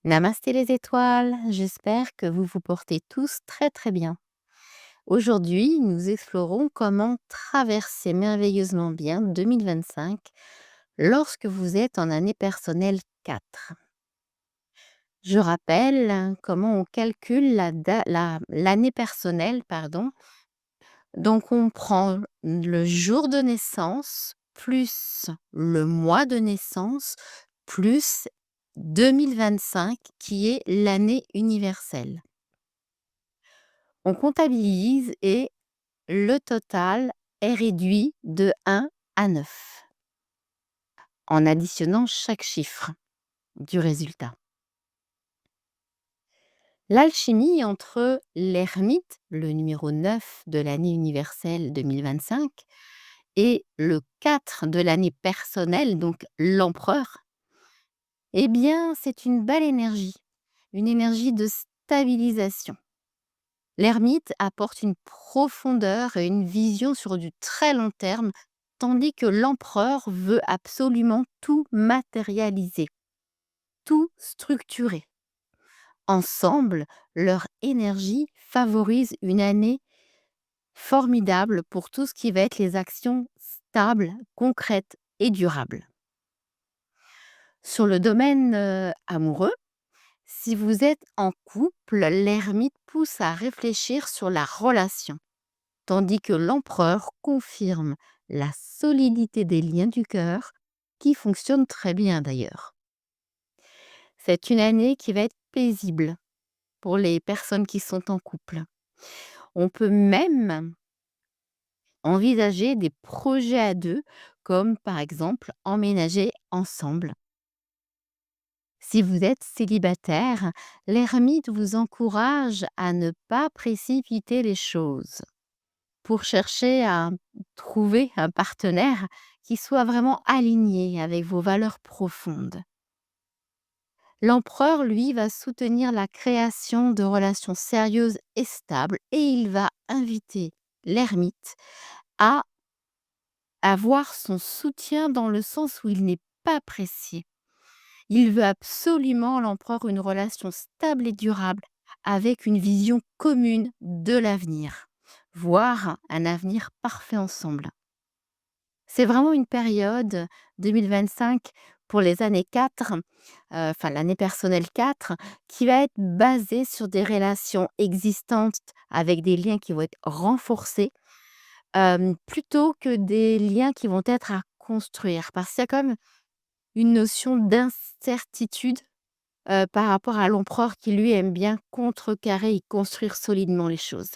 Namasté les étoiles, j'espère que vous vous portez tous très très bien. Aujourd'hui, nous explorons comment traverser merveilleusement bien 2025 lorsque vous êtes en année personnelle 4. Je rappelle comment on calcule l'année personnelle, pardon. Donc on prend le jour de naissance plus le mois de naissance plus 2025 qui est l'année universelle. On comptabilise et le total est réduit de 1 à 9 en additionnant chaque chiffre du résultat. L'alchimie entre l'ermite, le numéro 9 de l'année universelle 2025, et le 4 de l'année personnelle, donc l'empereur, eh bien, c'est une énergie de stabilisation. L'ermite apporte une profondeur et une vision sur du très long terme, tandis que l'empereur veut absolument tout matérialiser, tout structurer. Ensemble, leur énergie favorise une année formidable pour tout ce qui va être les actions stables, concrètes et durables. Sur le domaine amoureux, si vous êtes en couple, l'ermite pousse à réfléchir sur la relation, tandis que l'empereur confirme la solidité des liens du cœur, qui fonctionnent très bien d'ailleurs. C'est une année qui va être paisible pour les personnes qui sont en couple. On peut même envisager des projets à deux, comme par exemple emménager ensemble. Si vous êtes célibataire, l'ermite vous encourage à ne pas précipiter les choses pour chercher à trouver un partenaire qui soit vraiment aligné avec vos valeurs profondes. L'empereur, lui, va soutenir la création de relations sérieuses et stables et il va inviter l'ermite à avoir son soutien dans le sens où il n'est pas pressé. Il veut absolument, l'empereur, une relation stable et durable avec une vision commune de l'avenir, voire un avenir parfait ensemble. C'est vraiment une période 2025 pour les années 4, enfin l'année personnelle 4, qui va être basée sur des relations existantes avec des liens qui vont être renforcés, plutôt que des liens qui vont être à construire. Parce qu'il y a quand même une notion d'incertitude, par rapport à l'empereur qui lui aime bien contrecarrer et construire solidement les choses.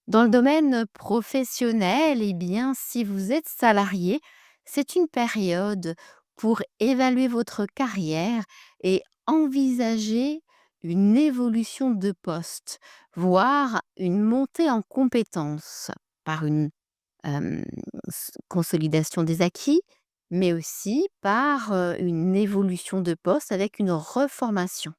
Dans le domaine professionnel, eh bien, si vous êtes salarié, c'est une période pour évaluer votre carrière et envisager une évolution de poste, voire une montée en compétences par une consolidation des acquis, mais aussi par une évolution de poste avec une reformation.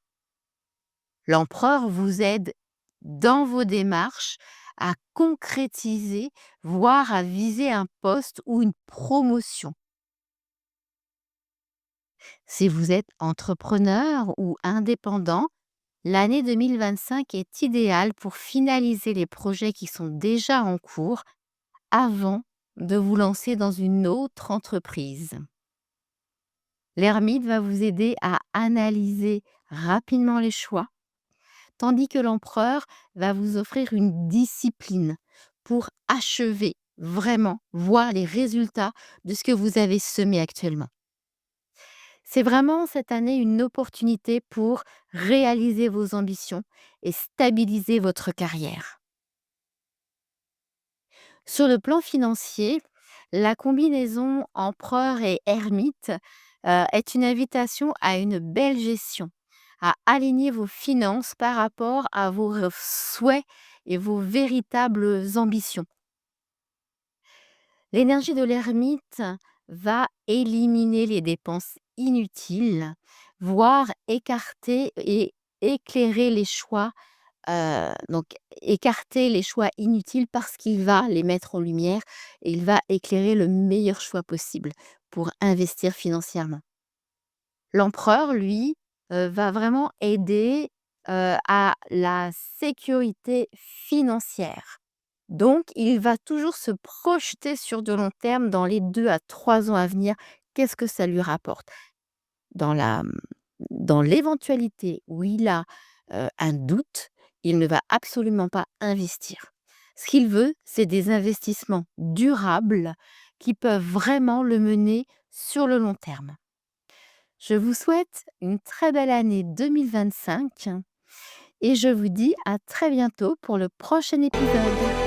L'empereur vous aide dans vos démarches à concrétiser, voire à viser un poste ou une promotion. Si vous êtes entrepreneur ou indépendant, l'année 2025 est idéale pour finaliser les projets qui sont déjà en cours avant de vous lancer dans une autre entreprise. L'ermite va vous aider à analyser rapidement les choix, tandis que l'empereur va vous offrir une discipline pour achever vraiment, voir les résultats de ce que vous avez semé actuellement. C'est vraiment cette année une opportunité pour réaliser vos ambitions et stabiliser votre carrière. Sur le plan financier, la combinaison empereur et ermite est une invitation à une belle gestion, à aligner vos finances par rapport à vos souhaits et vos véritables ambitions. L'énergie de l'ermite va éliminer les dépenses inutiles, voire écarter et éclairer les choix, donc écarter les choix inutiles parce qu'il va les mettre en lumière et il va éclairer le meilleur choix possible pour investir financièrement. L'empereur, lui, va vraiment aider, à la sécurité financière. Donc il va toujours se projeter sur de long terme dans les 2 à 3 ans à venir. Qu'est-ce que ça lui rapporte? Dans la, dans l'éventualité où il a, un doute, il ne va absolument pas investir. Ce qu'il veut, c'est des investissements durables qui peuvent vraiment le mener sur le long terme. Je vous souhaite une très belle année 2025 et je vous dis à très bientôt pour le prochain épisode.